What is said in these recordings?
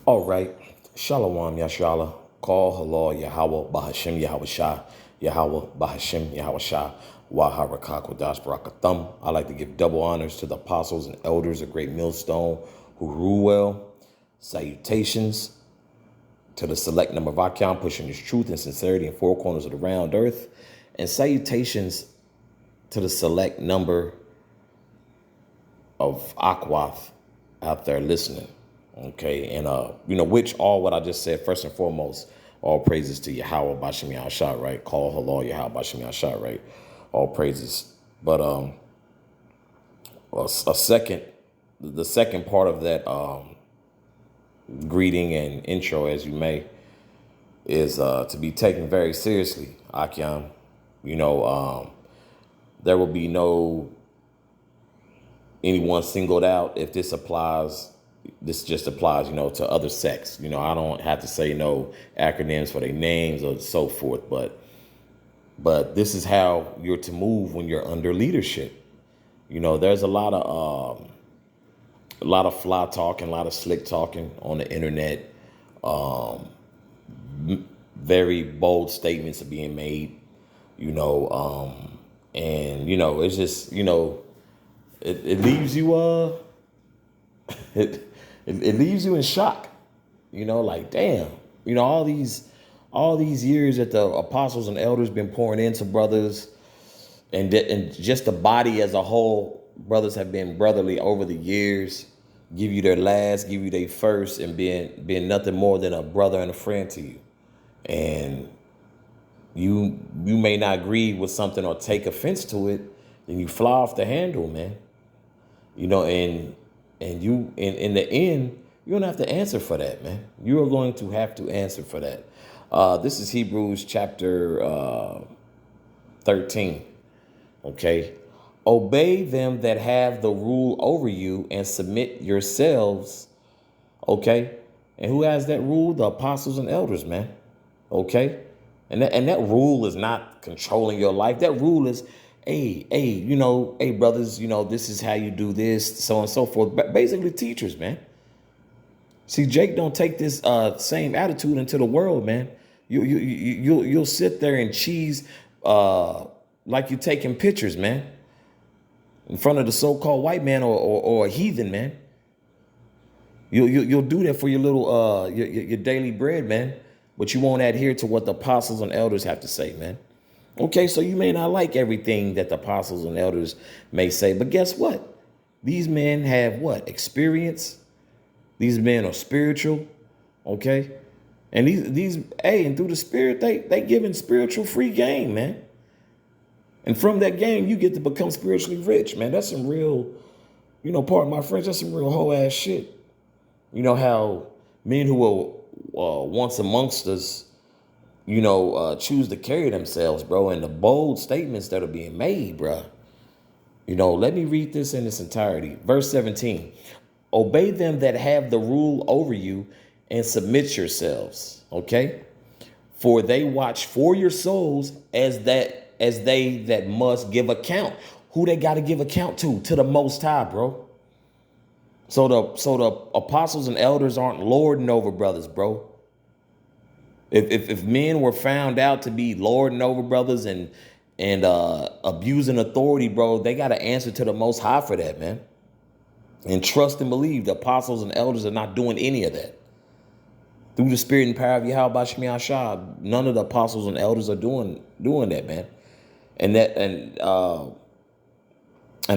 All right. Shalom, Yashala. Call halal Yahweh Bahashim Yahweh Shah. Yahweh Bahashim Yahweh Shah. Waharakak Wadash Barakathum. I like to give double honors to the apostles and elders of Great Millstone who rule well. Salutations to the select number of Akyam pushing his truth and sincerity in four corners of the round earth. And salutations to the select number of Akwath out there listening. Okay, and which all what I just said, first and foremost, all praises to Yahweh Bashem Yahshua, right? Call halal Yahweh Bashem Yahshua, right? All praises. But the second part of that greeting and intro, as you may, is to be taken very seriously, Akyam. There will be no anyone singled out if this applies. This just applies, to other sects. I don't have to say no acronyms for their names or so forth, but this is how you're to move when you're under leadership. There's a lot of fly talking, a lot of slick talking on the internet. Very bold statements are being made, and it's just, it leaves you it leaves you in shock, like, damn, all these years that the apostles and elders been pouring into brothers and just the body as a whole, brothers have been brotherly over the years, give you their last, give you their first, and being nothing more than a brother and a friend to you. And you may not agree with something or take offense to it, then you fly off the handle, man. And you, in the end, you don't have to answer for that, man. You are going to have to answer for that. This is Hebrews chapter 13. Okay. Obey them that have the rule over you and submit yourselves. Okay. And who has that rule? The apostles and elders, man. Okay. And that rule is not controlling your life. That rule is, hey, brothers, this is how you do this, so on and so forth. But basically teachers, man. See, Jake don't take this same attitude into the world, man. You'll sit there and cheese like you're taking pictures, man, in front of the so-called white man or a heathen, man. You'll do that for your little your daily bread, man. But you won't adhere to what the apostles and elders have to say, man. Okay, so you may not like everything that the apostles and elders may say, but guess what? These men have what? Experience. These men are spiritual, okay? And and through the spirit, they giving spiritual free game, man. And from that game, you get to become spiritually rich, man. That's some real, pardon my French, that's some real whole ass shit. How men who were once amongst us, choose to carry themselves, bro, and the bold statements that are being made, bro. Let me read this in its entirety. Verse 17, obey them that have the rule over you and submit yourselves. Okay. For they watch for your souls as they that must give account. Who they got to give account to? To the Most High, bro. So the apostles and elders aren't lording over brothers, bro. If men were found out to be lording over brothers and abusing authority, bro, they got to answer to the Most High for that, man. And trust and believe the apostles and elders are not doing any of that. Through the spirit and power of Yahweh Bashem Yahshua, none of the apostles and elders are doing that, man. And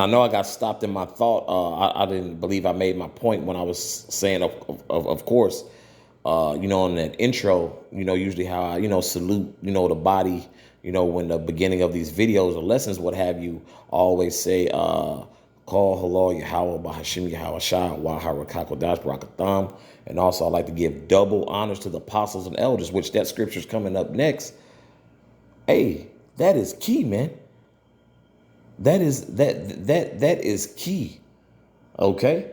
I know I got stopped in my thought. I didn't believe I made my point when I was saying, of course, in that intro, usually how I, salute, the body, when the beginning of these videos or lessons, what have you, always say, call halal Yahweh Bahashim Yahweh Shah, Waharakak Wadash Barakathum. And also I like to give double honors to the apostles and elders, which that scripture is coming up next. Hey, that is key, man. That is key. Okay.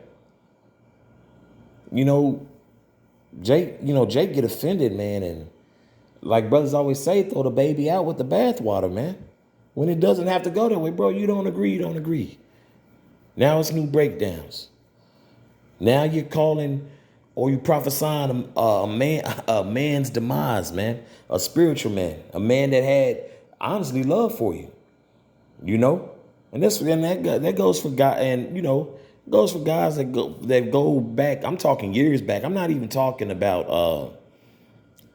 Jake get offended, man. And like brothers always say, throw the baby out with the bathwater, man. When it doesn't have to go that way, bro, you don't agree. Now it's new breakdowns. Now you're calling or you prophesying a man's demise, man, a spiritual man, a man that had honestly love for you, you know, and that goes for God, and goes for guys that go back. I'm talking years back. I'm not even talking about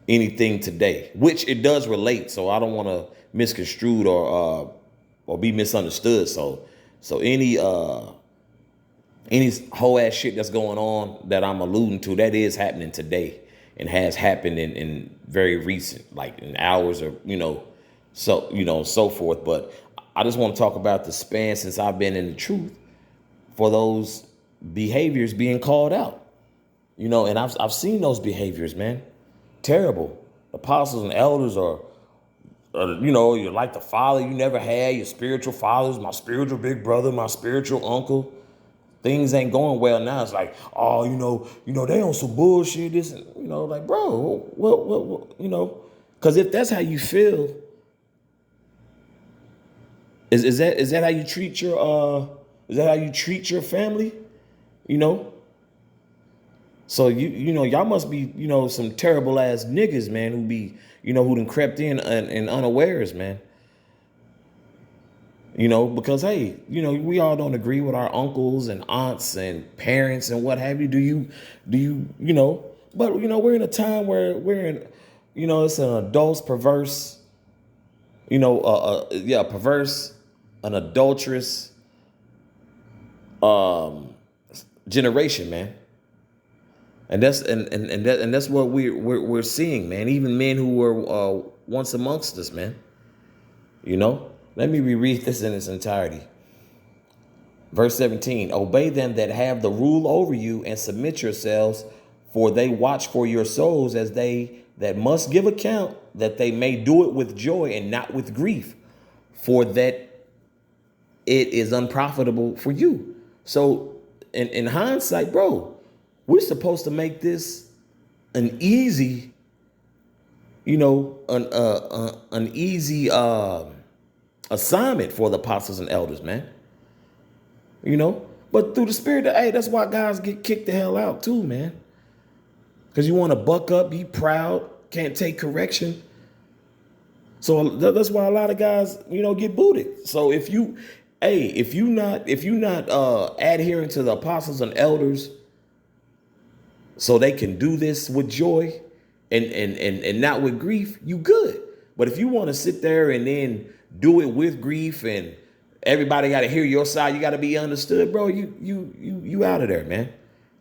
anything today, which it does relate. So I don't want to misconstrue or be misunderstood. So any whole ass shit that's going on that I'm alluding to, that is happening today and has happened in very recent, like in hours or, so forth. But I just want to talk about the span since I've been in the truth for those behaviors being called out, and I've seen those behaviors, man. Terrible. Apostles and elders are, you're like the father you never had, your spiritual fathers, my spiritual big brother, my spiritual uncle. Things ain't going well now. It's like, oh, they on some bullshit. This, like, bro, what, because if that's how you feel, is that how you treat your family? So y'all must be, some terrible ass niggas, man, who be, who done crept in and unawares, man. Because, hey, we all don't agree with our uncles and aunts and parents and what have you. Do you, but, we're in a time where it's an adult's perverse, perverse, an adulterous generation, man. And that's what we're seeing, man. Even men who were once amongst us, man. Let me reread this in its entirety. Verse 17, obey them that have the rule over you and submit yourselves, for they watch for your souls as they that must give account, that they may do it with joy and not with grief, for that it is unprofitable for you. So in hindsight, bro, we're supposed to make this an easy, an easy assignment for the apostles and elders, man. But through the spirit, hey, that's why guys get kicked the hell out too, man. Because you want to buck up, be proud, can't take correction. So that's why a lot of guys, get booted. So if you not adhering to the apostles and elders, so they can do this with joy and not with grief, you good. But if you want to sit there and then do it with grief and everybody got to hear your side, you got to be understood, bro, you out of there, man.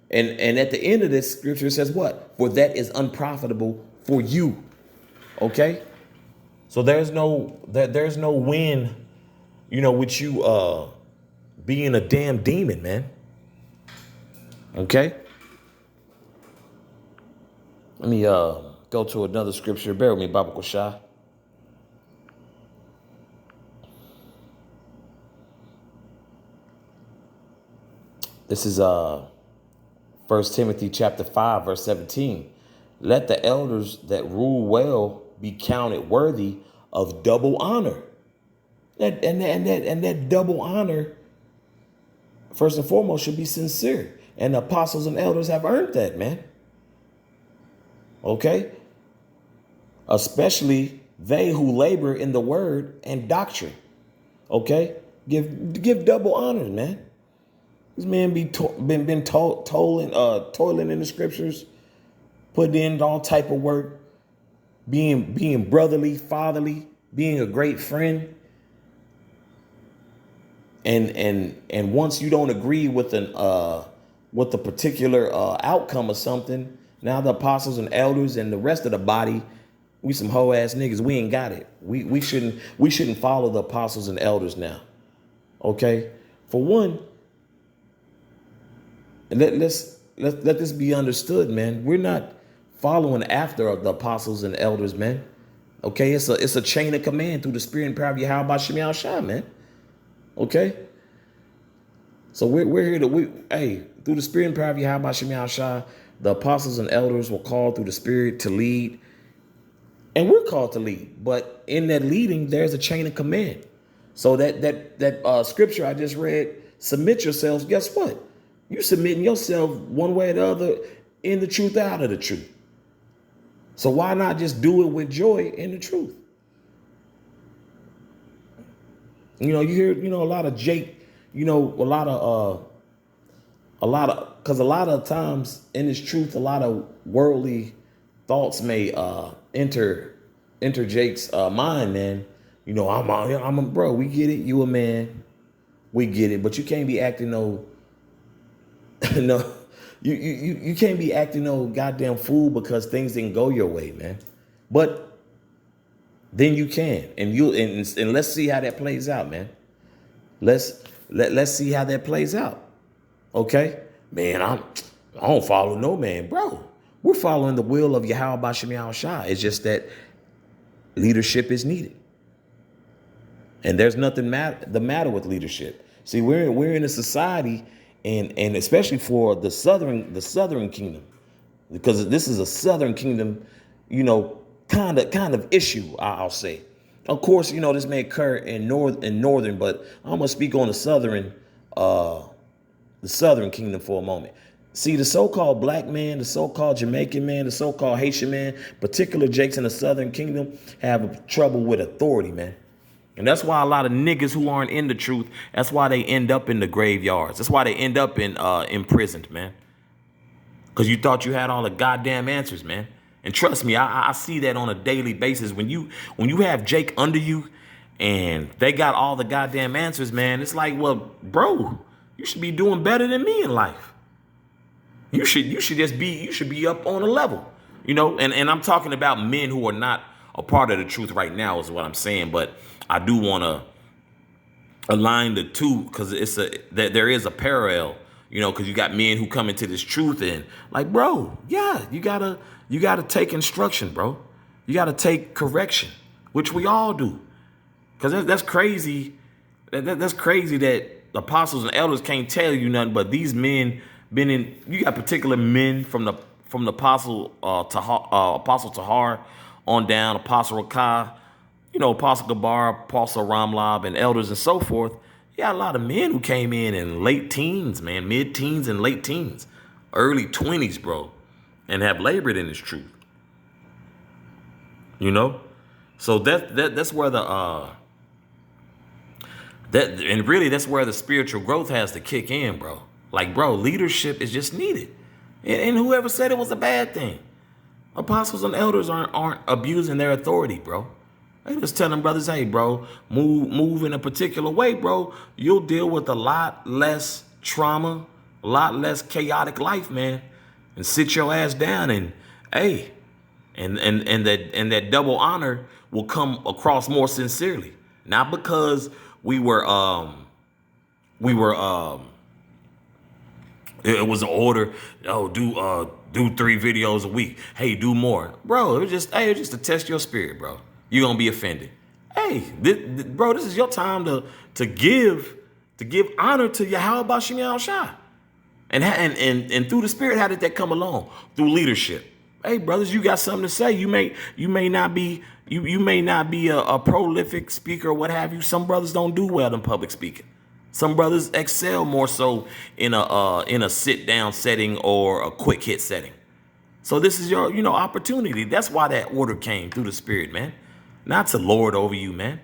And at the end of this scripture, it says what? For that is unprofitable for you. Okay? So there's no win, with you being a damn demon, man. Okay? Let me go to another scripture. Bear with me, Baba Kosha. This is 1 Timothy chapter 5, verse 17. Let the elders that rule well be counted worthy of double honor. That double honor, first and foremost, should be sincere. And the apostles and elders have earned that, man. Okay? Especially they who labor in the word and doctrine. Okay? Give double honors, man. This man been toiling in the scriptures, putting in all type of work, being brotherly, fatherly, being a great friend. And once you don't agree with with the particular outcome of something, now the apostles and elders and the rest of the body, we some hoe ass niggas. We ain't got it. We shouldn't follow the apostles and elders now. Okay, for one. And let this be understood, man. We're not following after the apostles and elders, man. Okay, it's a chain of command through the spirit and power of Yahweh Shemi Shah, man. Okay, so we're here through the spirit and power of Yahweh Shemi Shah, the apostles and elders were called through the spirit to lead, and we're called to lead. But in that leading, there's a chain of command. So that scripture I just read, submit yourselves. Guess what? You submitting yourself one way or the other in the truth, out of the truth. So why not just do it with joy in the truth? You know, you hear, you know, a lot of Jake, you know, because a lot of times in this truth, a lot of worldly thoughts may enter Jake's mind, man. You know, I'm a bro. We get it. You a man. We get it. But you can't be acting no, no, you can't be acting no goddamn fool because things didn't go your way, man. But then you can, and let's see how that plays out, man. Let's see how that plays out. Okay, man. I don't follow no man, bro. We're following the will of Yahweh Bashem Yahushua. It's just that leadership is needed, and there's nothing the matter with leadership. See, we're in a society, and especially for the southern kingdom, because this is a southern kingdom, you know, kind of issue. I'll say. Of course, you know, this may occur in northern, but I'm gonna speak on the southern kingdom for a moment. See, the so-called black man, the so-called Jamaican man, the so-called Haitian man, particular Jakes in the southern kingdom have trouble with authority, man. And that's why a lot of niggas who aren't in the truth, that's why they end up in the graveyards. That's why they end up in imprisoned, man. Because you thought you had all the goddamn answers, man. And trust me, I see that on a daily basis. When you have Jake under you and they got all the goddamn answers, man, it's like, well, bro, you should be doing better than me in life. You should be up on a level, you know, and I'm talking about men who are not a part of the truth right now is what I'm saying. But I do want to align the two because there is a parallel, you know, because you got men who come into this truth and like, bro, yeah, you gotta take instruction, bro. You gotta take correction, which we all do. Because that's crazy. That's crazy that the apostles and elders can't tell you nothing, but these men been in. You got particular men from the apostle Apostle Tahar on down, Apostle Rakah, you know, Apostle Gabar, Apostle Ramlab, and elders and so forth. You got a lot of men who came in late teens, man, mid-teens and late teens, early 20s, bro, and have labored in this truth. You know, so that's where that's where the spiritual growth has to kick in, bro. Like, bro, leadership is just needed. And whoever said it was a bad thing, apostles and elders aren't abusing their authority, bro. They just telling brothers, hey, bro, move in a particular way, bro. You'll deal with a lot less trauma, a lot less chaotic life, man. And sit your ass down and, hey, and that double honor will come across more sincerely. Not because it was an order, do 3 videos a week. Hey, do more. Bro, it was just to test your spirit, bro. You're going to be offended. Hey, bro, this is your time to give honor to Yahweh Bashem Yahushua. And through the spirit, how did that come along? Through leadership. Hey, brothers, you got something to say. You may not be a prolific speaker or what have you. Some brothers don't do well in public speaking. Some brothers excel more so in a sit down setting or a quick hit setting. So this is your, opportunity. That's why that order came through the spirit, man. Not to lord over you, man.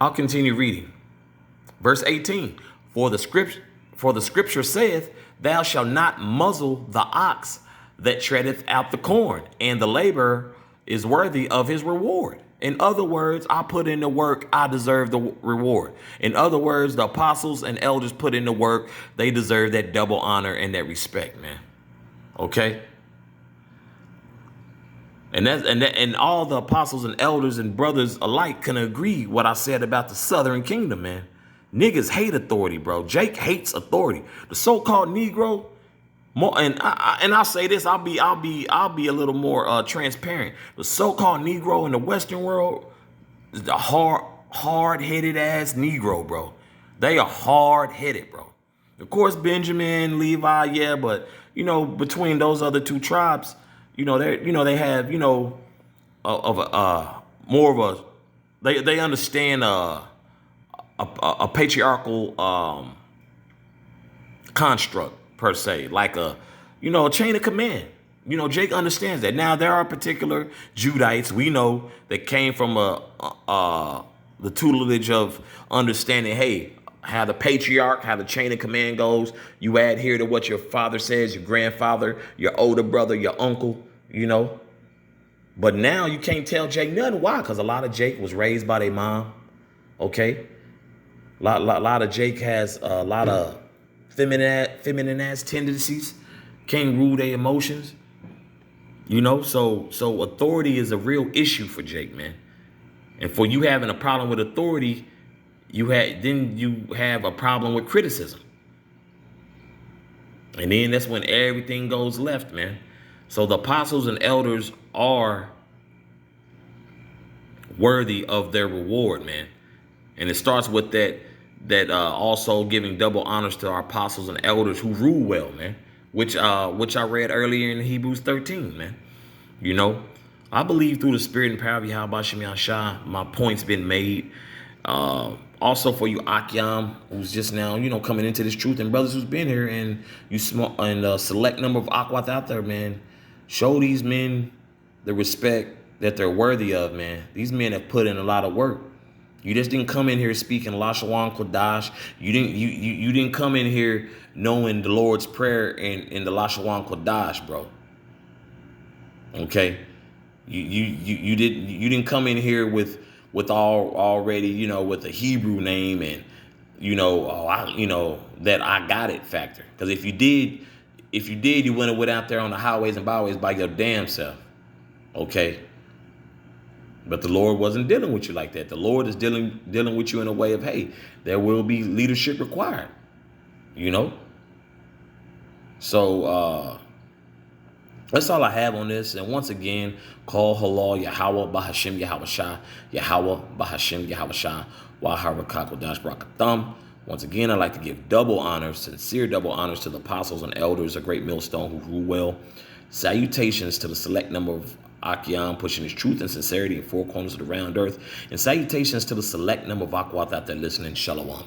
I'll continue reading. Verse 18. For the scripture saith, thou shalt not muzzle the ox that treadeth out the corn, and the laborer is worthy of his reward. In other words, I put in the work, I deserve the reward. In other words, the apostles and elders put in the work, they deserve that double honor and that respect, man. Okay? And all the apostles and elders and brothers alike can agree what I said about the southern kingdom, man. Niggas hate authority, bro. Jake hates authority. The so-called Negro, I'll say this, I'll be a little more transparent. The so-called Negro in the Western world is the hard-headed ass Negro, bro. They are hard-headed, bro. Of course, Benjamin, Levi, yeah, but between those other two tribes, they have they understand a patriarchal construct. per se, like a chain of command. Jake understands that. Now there are particular Judites we know that came from the tutelage of understanding, hey, how the patriarch, how the chain of command goes. You adhere to what your father says, your grandfather, your older brother, your uncle, But now you can't tell Jake nothing. Why? Because a lot of Jake was raised by their mom. Okay. Lot of Jake has a lot of feminine ass tendencies. Can't rule their emotions. So authority is a real issue for Jake, man. And for you having a problem with authority, you have a problem with criticism. And then that's when everything goes left, man. So the apostles and elders are worthy of their reward, man. And it starts with that also giving double honors to our apostles and elders who rule well, man. Which I read earlier in Hebrews 13, man. I believe through the spirit and power of Yahweh Shem Yahshua, my point's been made. Also for you Akyam, who's just now, coming into this truth, and brothers who's been here, and you small and a select number of Aquath out there, man. Show these men the respect that they're worthy of, man. These men have put in a lot of work. You just didn't come in here speaking Lashawan Kodash. You didn't come in here knowing the Lord's Prayer in the Lashawan Kodash, bro. Okay, you didn't come in here with already with a Hebrew name and that I got it factor. Because if you did, you wouldn't have went out there on the highways and byways by your damn self. Okay. But the Lord wasn't dealing with you like that. The Lord is dealing with you in a way of, hey, there will be leadership required, So that's all I have on this. And once again, call halal Yahweh Bahashem Yahweh Shah, Yahweh Bahashem Yahweh Shah, Waharakakodash Brakatham. Once again, I'd like to give double honors, sincere double honors to the apostles and elders, a great millstone who rule well. Salutations to the select number of Akyam, pushing his truth and sincerity in four corners of the round earth. And salutations to the select number of Aquath out there listening. Shalom.